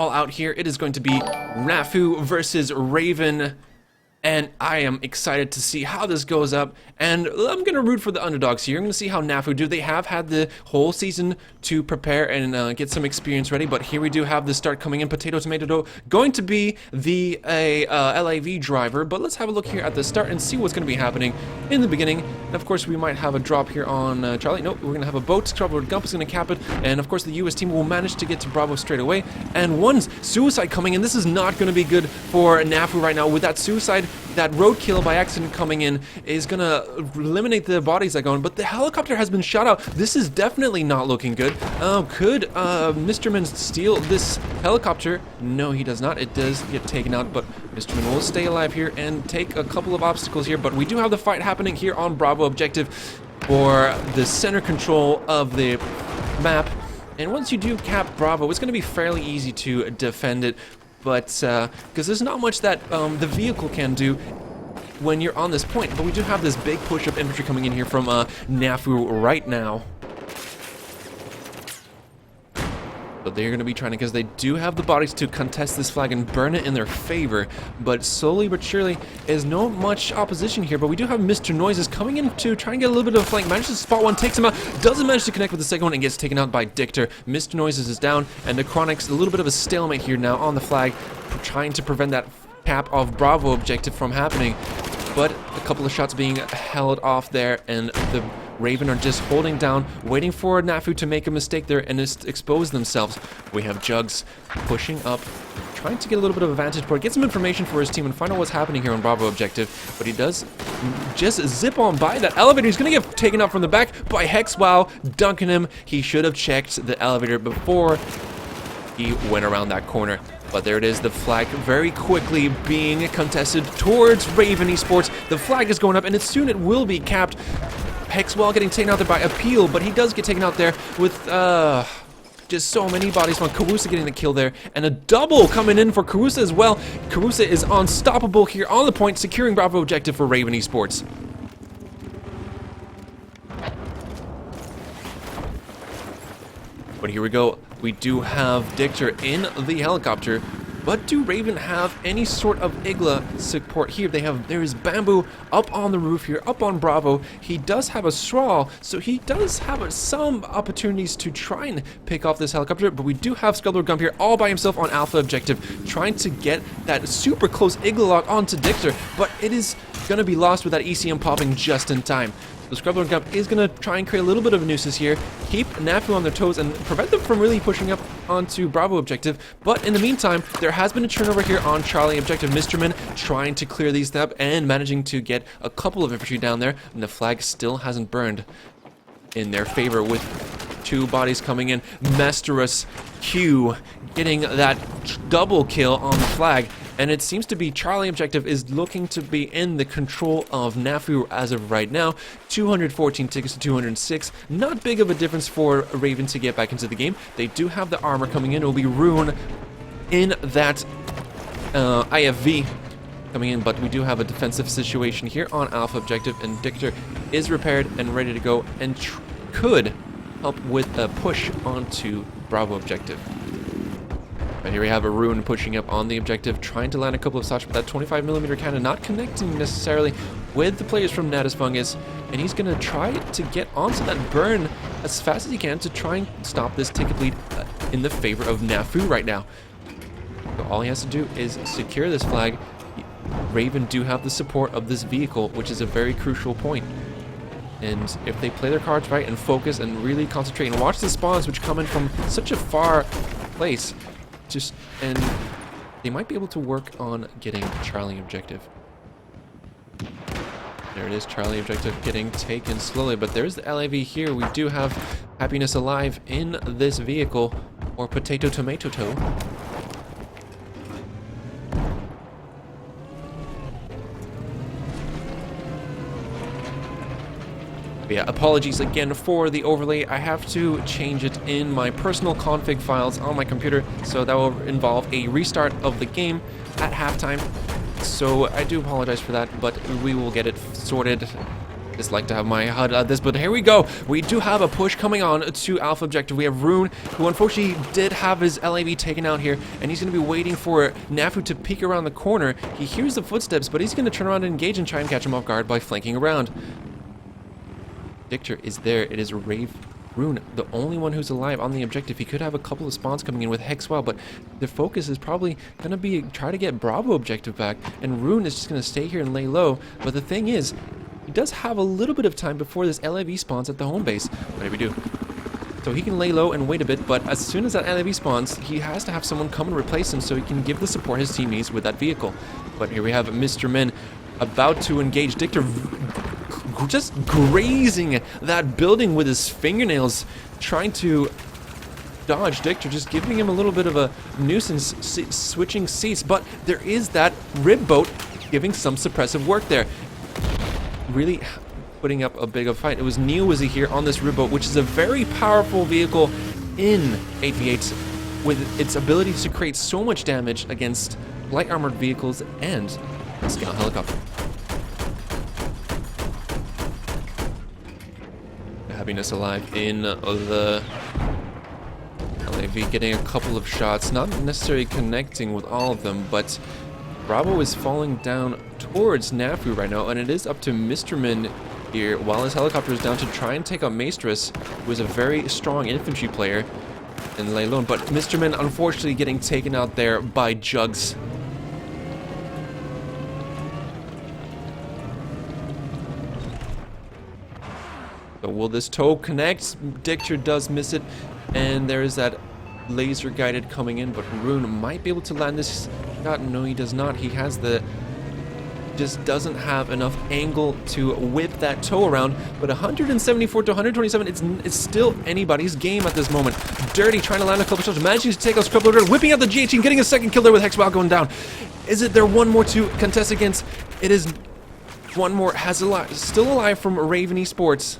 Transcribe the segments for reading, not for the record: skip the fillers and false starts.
all out here. It is going to be Nafu versus RaVe, and I am excited to see how this goes up, and I'm going to root for the underdogs here. I'm going to see how Nafu do. They have had the whole season to prepare and get some experience ready, but here we do have the start coming in. Potato, tomato dough, going to be the LAV driver, but let's have a look here at the start and see what's going to be happening in the beginning. And of course, we might have a drop here on Charlie. Nope, we're going to have a boat. Gump is going to cap it, and of course, the US team will manage to get to Bravo straight away. And one suicide coming in. This is not going to be good for Nafu right now. With that suicide, that roadkill by accident coming in is going to eliminate the bodies that go in, but the helicopter has been shot out. This is definitely not looking good. Could Mr. Min steal this helicopter? No, he does not. It does get taken out, but Mr. Min will stay alive here and take a couple of obstacles here, but we do have the fight happening here on Bravo objective for the center control of the map. And once you do cap Bravo, it's going to be fairly easy to defend it, but because there's not much that the vehicle can do when you're on this point. But we do have this big push-up infantry coming in here from Nafu right now. But they're going to be trying to, because they do have the bodies to contest this flag and burn it in their favor. But slowly but surely, is no much opposition here. But we do have Mr. Noises coming in to try and get a little bit of a flank. Manages to spot one, takes him out, doesn't manage to connect with the second one, and gets taken out by Dictor. Mr. Noises is down, and Necronix, a little bit of a stalemate here now on the flag, trying to prevent that cap of Bravo objective from happening. But a couple of shots being held off there, and the RaVe are just holding down, waiting for Nafu to make a mistake there and just expose themselves. We have Jugs pushing up, trying to get a little bit of a vantage point, get some information for his team and find out what's happening here on Bravo objective. But he does just zip on by that elevator. He's going to get taken out from the back by Hex while dunking him. He should have checked the elevator before he went around that corner. But there it is, the flag very quickly being contested towards RaVe eSports. The flag is going up, and soon it will be capped. Hexwell getting taken out there by Appeal, but he does get taken out there with just so many bodies from Carusa getting the kill there, and a double coming in for Carusa as well. Carusa is unstoppable here on the point, securing Bravo objective for RaVe eSports. But here we go. We do have Dictor in the helicopter, but do RaVe have any sort of Igla support here? There is Bamboo up on the roof here, up on Bravo. He does have a straw, so he does have some opportunities to try and pick off this helicopter, but we do have Scuddler Gump here all by himself on Alpha objective, trying to get that super close Igla lock onto Dictor, but it is going to be lost with that ECM popping just in time. The Scrubbler Gump is going to try and create a little bit of a nuisance here, keep Nafu on their toes, and prevent them from really pushing up onto Bravo objective. But in the meantime, there has been a turnover here on Charlie objective. Mr. Min trying to clear these up and managing to get a couple of infantry down there, and the flag still hasn't burned in their favor with two bodies coming in. Masterus Q getting that double kill on the flag. And it seems to be Charlie objective is looking to be in the control of Nafu as of right now. 214 tickets to 206. Not big of a difference for RaVe to get back into the game. They do have the armor coming in. It will be Rune in that IFV coming in, but we do have a defensive situation here on Alpha objective, and Dictor is repaired and ready to go and could help with a push onto Bravo objective. And here we have a Rune pushing up on the objective, trying to land a couple of shots with that 25mm cannon, not connecting necessarily with the players from Natus Fungus. And he's going to try to get onto that burn as fast as he can to try and stop this ticket bleed in the favor of Nafu right now. So all he has to do is secure this flag. RaVe do have the support of this vehicle, which is a very crucial point. And if they play their cards right and focus and really concentrate and watch the spawns which come in from such a far place, and they might be able to work on getting Charlie objective. There it is, Charlie objective getting taken slowly, but there's the LAV here. We do have Happiness Alive in this vehicle, or Potato Tomato Toe. Yeah, apologies again for the overlay. I have to change it in my personal config files on my computer, so that will involve a restart of the game at halftime. So I do apologize for that, but we will get it sorted Just like to have my HUD at this, but here we go. We do have a push coming on to Alpha Objective. We have Rune, who unfortunately did have his LAV taken out here, and he's going to be waiting for Nafu to peek around the corner. He hears the footsteps, but he's going to turn around and engage and try and catch him off guard by flanking around. Dictor is there. It is RaVe. Rune, the only one who's alive on the objective. He could have a couple of spawns coming in with Hexwell, but the focus is probably going to be try to get Bravo objective back, and Rune is just going to stay here and lay low. But the thing is, he does have a little bit of time before this LAV spawns at the home base. Whatever we do. So he can lay low and wait a bit, but as soon as that LAV spawns, he has to have someone come and replace him so he can give the support his team needs with that vehicle. But here we have Mr. Min about to engage Dictor, just grazing that building with his fingernails, trying to dodge Dictor, just giving him a little bit of a nuisance, switching seats. But there is that rib boat giving some suppressive work there, really putting up a big of fight. It was Neo Wizzy here on this rib boat, which is a very powerful vehicle in 8v8 with its ability to create so much damage against light armored vehicles and a scout helicopter. Happiness alive in the LAV, getting a couple of shots, not necessarily connecting with all of them, but Bravo is falling down towards Nafu right now, and it is up to Mr. Min here while his helicopter is down to try and take out Maestrus, who is a very strong infantry player, and lay low. But Mr. Min unfortunately getting taken out there by Jugs. So will this tow connect? Dictor does miss it, and there is that laser guided coming in, but Rune might be able to land this shot. No, he does not. He has the... just doesn't have enough angle to whip that tow around, but 174 to 127, it's still anybody's game at this moment. Dirty trying to land a couple shots, managing to take out Scrubloader, whipping out the GH and getting a second kill there with Hexwell going down. Is it there one more to contest against? It is one more, still alive from RaVe eSports.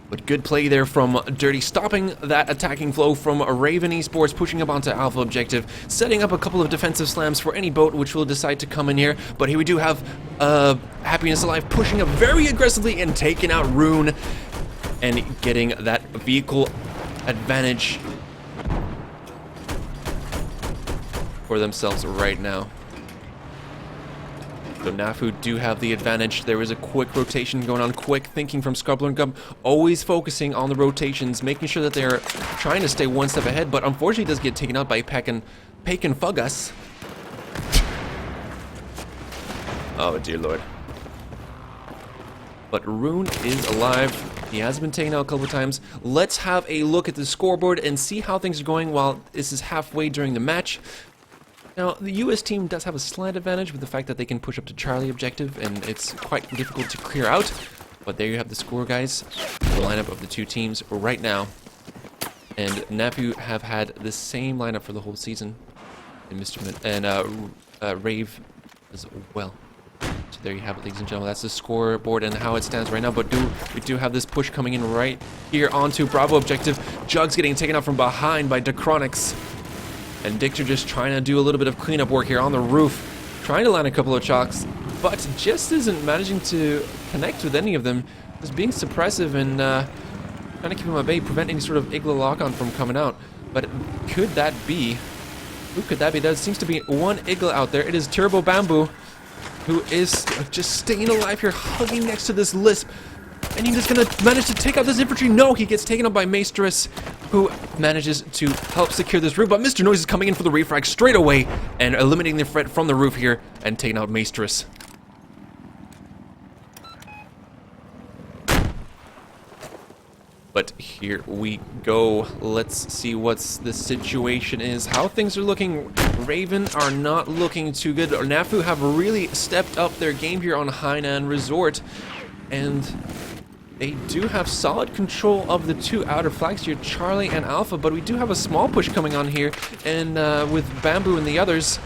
But good play there from Dirty, stopping that attacking flow from RaVe eSports, pushing up onto Alpha Objective, setting up a couple of defensive slams for any boat which will decide to come in here. But here we do have Happiness Alive pushing up very aggressively and taking out Rune and getting that vehicle advantage for themselves right now. So Nafu do have the advantage. There is a quick rotation going on, quick thinking from Scrubler and Gum, always focusing on the rotations, making sure that they're trying to stay one step ahead, but unfortunately does get taken out by Pagan Fungus. Oh dear lord. But Rune is alive. He has been taken out a couple of times. Let's have a look at the scoreboard and see how things are going while this is halfway during the match. Now, the US team does have a slight advantage with the fact that they can push up to Charlie objective, and it's quite difficult to clear out. But there you have the score, guys. The lineup of the two teams right now. And Nafu have had the same lineup for the whole season. And RaVe as well. So there you have it, ladies and gentlemen. That's the scoreboard and how it stands right now. But we do have this push coming in right here onto Bravo objective. Jugs getting taken out from behind by Decronix. And Dictor just trying to do a little bit of cleanup work here on the roof, trying to land a couple of chalks, but just isn't managing to connect with any of them. Just being suppressive and trying to keep him at bay, prevent any sort of Igla lock-on from coming out. But could that be? Who could that be? There seems to be one Igla out there. It is Turbo Bamboo, who is just staying alive here, hugging next to this Lisp. And he's just gonna manage to take out this infantry. No, he gets taken out by Maestrus, who manages to help secure this roof. But Mr. Noise is coming in for the refrag straight away and eliminating the threat from the roof here and taking out Maestrus. But here we go. Let's see what's the situation is, how things are looking. Raven are not looking too good. Nafu have really stepped up their game here on Hainan Resort, and they do have solid control of the two outer flags here, Charlie and Alpha, but we do have a small push coming on here, and with Bamboo and the others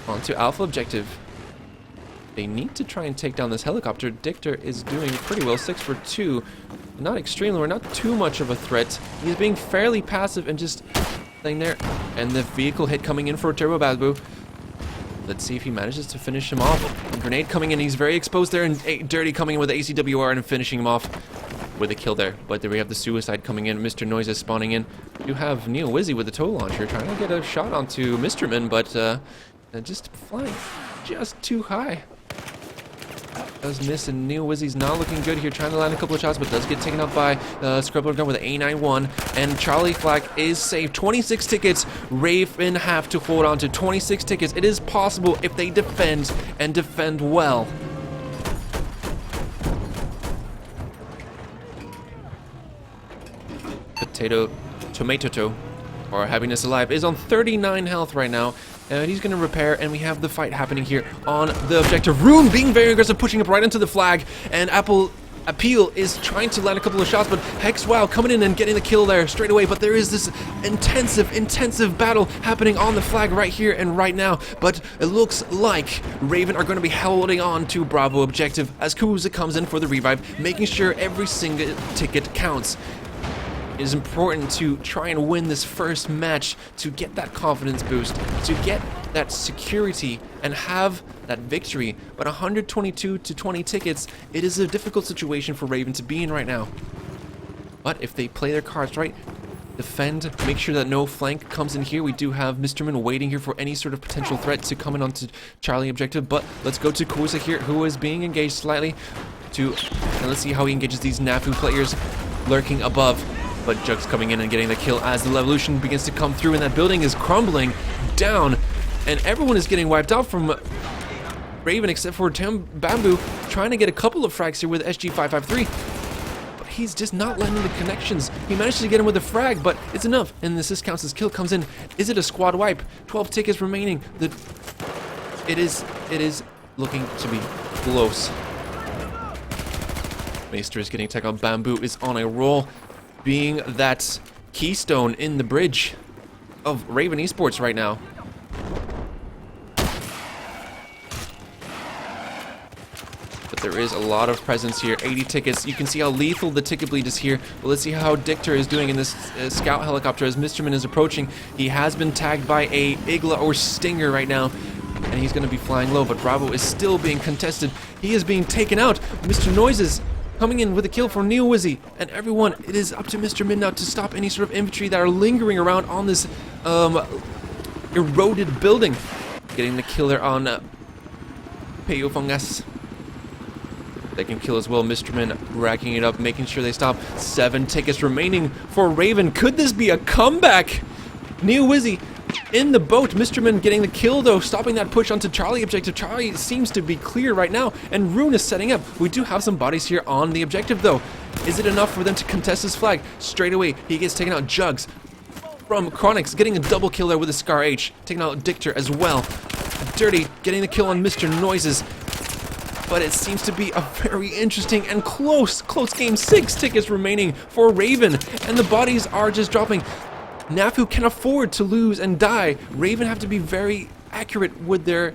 onto Alpha objective. They need to try and take down this helicopter. Dictor is doing pretty well, 6 for 2. Not extremely, we're not too much of a threat. He's being fairly passive and just staying there. And the vehicle hit coming in for Turbo Bamboo. Let's see if he manages to finish him off. Grenade coming in, he's very exposed there, and Dirty coming in with the ACWR and finishing him off with a kill there. But there we have the suicide coming in, Mr. Noises spawning in. You have Neo Wizzy with the tow launcher trying to get a shot onto Mr. Min, but just flying just too high. Does miss, and Neo Wizzy's not looking good here, trying to land a couple of shots, but does get taken out by Scrubbler Gun with an A91, and Charlie Flag is safe. 26 tickets, RaVe have to hold on to 26 tickets. It is possible if they defend, and defend well. Tomato, or Happiness Alive, is on 39 health right now. And he's going to repair, and we have the fight happening here on the objective. Rune being very aggressive, pushing up right into the flag, and Appeal is trying to land a couple of shots, but Hex Wow coming in and getting the kill there straight away. But there is this intensive battle happening on the flag right here and right now. But it looks like Raven are going to be holding on to Bravo objective as Kuza comes in for the revive, making sure every single ticket counts. It is important to try and win this first match to get that confidence boost, to get that security and have that victory. But 122 to 20 tickets, it is a difficult situation for Raven to be in right now. But if they play their cards right, defend, make sure that no flank comes in here. We do have Mr. Min waiting here for any sort of potential threat to come in onto Charlie objective. But let's go to Kuza here, who is being engaged slightly. And let's see how he engages these Nafu players lurking above. But Jug's coming in and getting the kill as the Levolution begins to come through, and that building is crumbling down, and everyone is getting wiped out from Raven except for Bamboo, trying to get a couple of frags here with SG553. But he's just not landing the connections. He manages to get him with a frag, but it's enough, and the assist counts as kill comes in. Is it a squad wipe? 12 tickets remaining. It is looking to be close. Maester is getting tech on. Bamboo is on a roll, being that keystone in the bridge of Raven eSports right now. But there is a lot of presence here. 80 tickets. You can see how lethal the ticket bleed is here. Well, let's see how Dictor is doing in this scout helicopter as Mr. Min is approaching. He has been tagged by a Igla or Stinger right now, and he's going to be flying low, but Bravo is still being contested. He is being taken out. Mr. Noises coming in with a kill for Neo Wizzy, and everyone, it is up to Mr. Min now to stop any sort of infantry that are lingering around on this eroded building. Getting the kill there on Fungus. They can kill as well. Mr. Min racking it up, making sure they stop. 7 tickets remaining for Raven. Could this be a comeback? Neo Wizzy in the boat. Mr. Min getting the kill though, stopping that push onto Charlie objective. Charlie seems to be clear right now, and Rune is setting up. We do have some bodies here on the objective though. Is it enough for them to contest his flag? Straight away, he gets taken out. Jugs from Chronix getting a double kill there with a Scar H, taking out Dictor as well. Dirty getting the kill on Mr. Noises. But it seems to be a very interesting and close game. 6 tickets remaining for Raven, and the bodies are just dropping. Nafu can afford to lose and die. Raven have to be very accurate with their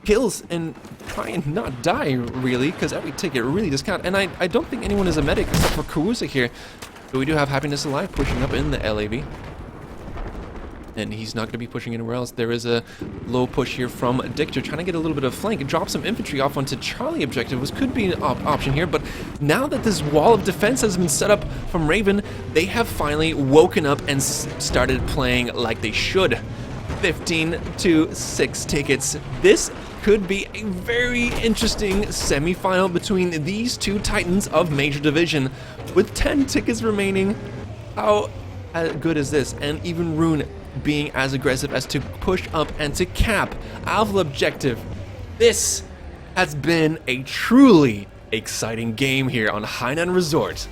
kills and try and not die, really, because every ticket really does count. And I don't think anyone is a medic except for Kawusa here. But we do have Happiness Alive pushing up in the LAV. And he's not going to be pushing anywhere else. There is a low push here from Dictor, trying to get a little bit of flank. Drop some infantry off onto Charlie objective, which could be an option here. But now that this wall of defense has been set up from Raven, they have finally woken up and started playing like they should. 15 to 6 tickets. This could be a very interesting semi-final between these two titans of Major Division. With 10 tickets remaining, how good is this? And even Rune being as aggressive as to push up and to cap Alpha objective. This has been a truly exciting game here on Hainan Resort.